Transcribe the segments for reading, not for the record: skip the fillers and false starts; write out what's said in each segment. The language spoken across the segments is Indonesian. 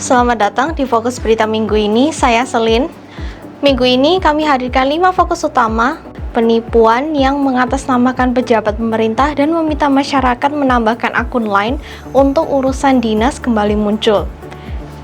Selamat datang di Fokus Berita Minggu ini, saya Selin. Minggu ini kami hadirkan 5 fokus utama, penipuan yang mengatasnamakan pejabat pemerintah dan meminta masyarakat menambahkan akun lain untuk urusan dinas kembali muncul.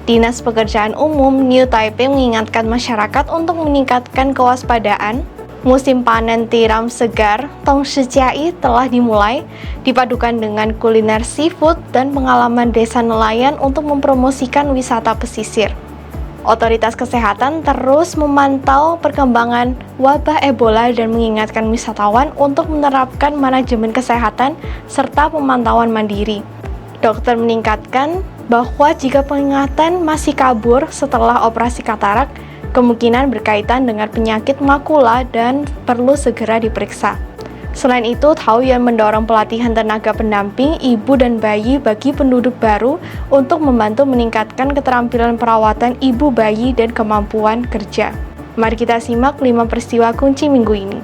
Dinas Pekerjaan Umum New Taipei mengingatkan masyarakat untuk meningkatkan kewaspadaan. Musim panen tiram segar Tongshi Jiai telah dimulai, dipadukan dengan kuliner seafood dan pengalaman desa nelayan untuk mempromosikan wisata pesisir. Otoritas kesehatan terus memantau perkembangan wabah Ebola dan mengingatkan wisatawan untuk menerapkan manajemen kesehatan serta pemantauan mandiri. Dokter meningkatkan bahwa jika penglihatan masih kabur setelah operasi katarak, kemungkinan berkaitan dengan penyakit makula dan perlu segera diperiksa. Selain itu, Taoyuan mendorong pelatihan tenaga pendamping ibu dan bayi bagi penduduk baru untuk membantu meningkatkan keterampilan perawatan ibu bayi dan kemampuan kerja. Mari kita simak 5 peristiwa kunci minggu ini.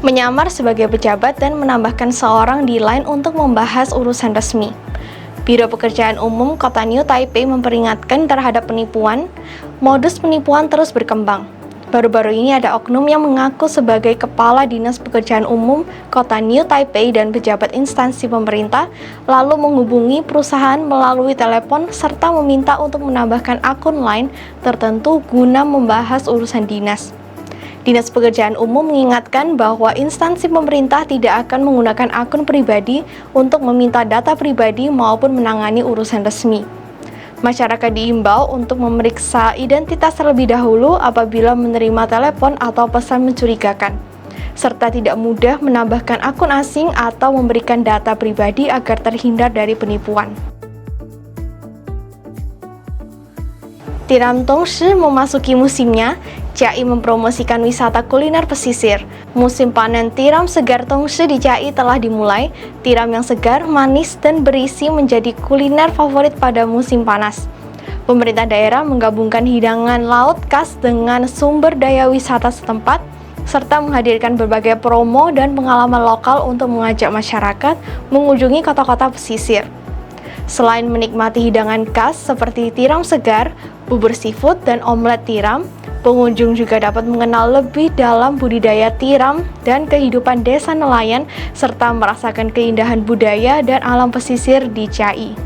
Menyamar sebagai pejabat dan menambahkan seorang di line untuk membahas urusan resmi. Biro Pekerjaan Umum Kota New Taipei memperingatkan terhadap penipuan. Modus penipuan terus berkembang. Baru-baru ini ada oknum yang mengaku sebagai Kepala Dinas Pekerjaan Umum Kota New Taipei dan pejabat instansi pemerintah, lalu menghubungi perusahaan melalui telepon serta meminta untuk menambahkan akun lain tertentu guna membahas urusan dinas. Dinas Pekerjaan Umum mengingatkan bahwa instansi pemerintah tidak akan menggunakan akun pribadi untuk meminta data pribadi maupun menangani urusan resmi. Masyarakat diimbau untuk memeriksa identitas terlebih dahulu apabila menerima telepon atau pesan mencurigakan, serta tidak mudah menambahkan akun asing atau memberikan data pribadi agar terhindar dari penipuan. Tiram Tongshi memasuki musimnya. Jiai mempromosikan wisata kuliner pesisir. Musim panen tiram segar Tongshi di Jiai telah dimulai. Tiram yang segar, manis, dan berisi menjadi kuliner favorit pada musim panas. Pemerintah daerah menggabungkan hidangan laut khas dengan sumber daya wisata setempat, serta menghadirkan berbagai promo dan pengalaman lokal untuk mengajak masyarakat mengunjungi kota-kota pesisir. Selain menikmati hidangan khas seperti tiram segar, bubur seafood, dan omelet tiram, pengunjung juga dapat mengenal lebih dalam budidaya tiram dan kehidupan desa nelayan, serta merasakan keindahan budaya dan alam pesisir di Jiai.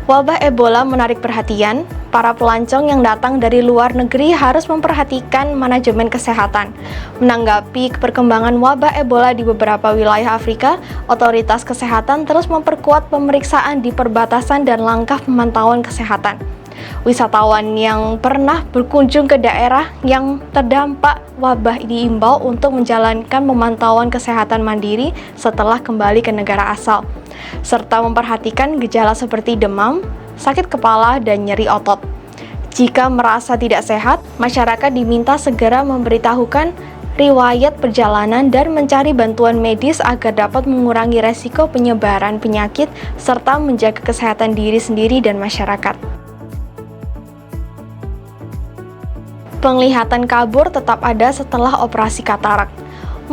Wabah Ebola menarik perhatian. Para pelancong yang datang dari luar negeri harus memperhatikan manajemen kesehatan. Menanggapi perkembangan wabah Ebola di beberapa wilayah Afrika, otoritas kesehatan terus memperkuat pemeriksaan di perbatasan dan langkah pemantauan kesehatan. Wisatawan yang pernah berkunjung ke daerah yang terdampak wabah diimbau untuk menjalankan pemantauan kesehatan mandiri setelah kembali ke negara asal, serta memperhatikan gejala seperti demam, sakit kepala, dan nyeri otot. Jika merasa tidak sehat, masyarakat diminta segera memberitahukan riwayat perjalanan dan mencari bantuan medis agar dapat mengurangi resiko penyebaran penyakit serta menjaga kesehatan diri sendiri dan masyarakat. Penglihatan kabur tetap ada setelah operasi katarak.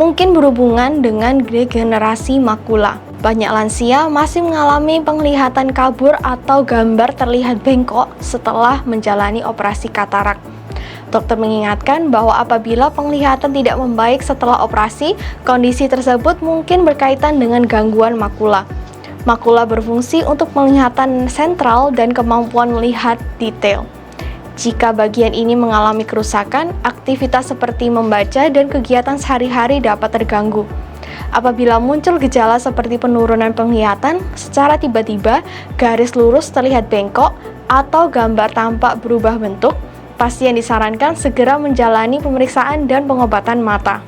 Mungkin berhubungan dengan degenerasi makula. Banyak lansia masih mengalami penglihatan kabur atau gambar terlihat bengkok setelah menjalani operasi katarak. Dokter mengingatkan bahwa apabila penglihatan tidak membaik setelah operasi, kondisi tersebut mungkin berkaitan dengan gangguan makula. Makula berfungsi untuk penglihatan sentral dan kemampuan melihat detail. Jika bagian ini mengalami kerusakan, aktivitas seperti membaca dan kegiatan sehari-hari dapat terganggu. Apabila muncul gejala seperti penurunan penglihatan, secara tiba-tiba garis lurus terlihat bengkok atau gambar tampak berubah bentuk, pasien disarankan segera menjalani pemeriksaan dan pengobatan mata.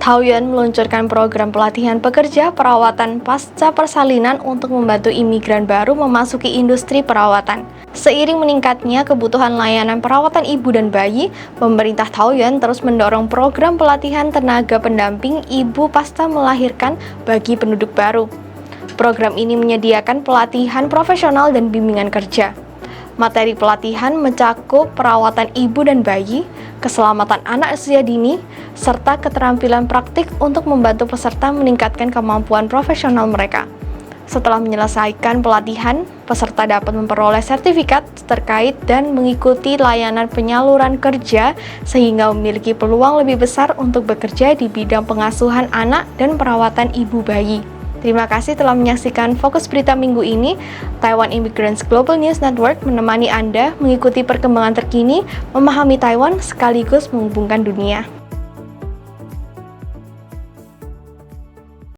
Taoyuan meluncurkan program pelatihan pekerja perawatan pasca persalinan untuk membantu imigran baru memasuki industri perawatan. Seiring meningkatnya kebutuhan layanan perawatan ibu dan bayi, pemerintah Taoyuan terus mendorong program pelatihan tenaga pendamping ibu pasca melahirkan bagi penduduk baru. Program ini menyediakan pelatihan profesional dan bimbingan kerja. Materi pelatihan mencakup perawatan ibu dan bayi, keselamatan anak usia dini, serta keterampilan praktik untuk membantu peserta meningkatkan kemampuan profesional mereka. Setelah menyelesaikan pelatihan, peserta dapat memperoleh sertifikat terkait dan mengikuti layanan penyaluran kerja sehingga memiliki peluang lebih besar untuk bekerja di bidang pengasuhan anak dan perawatan ibu bayi. Terima kasih telah menyaksikan Fokus Berita minggu ini. Taiwan Immigrants Global News Network menemani Anda mengikuti perkembangan terkini, memahami Taiwan sekaligus menghubungkan dunia.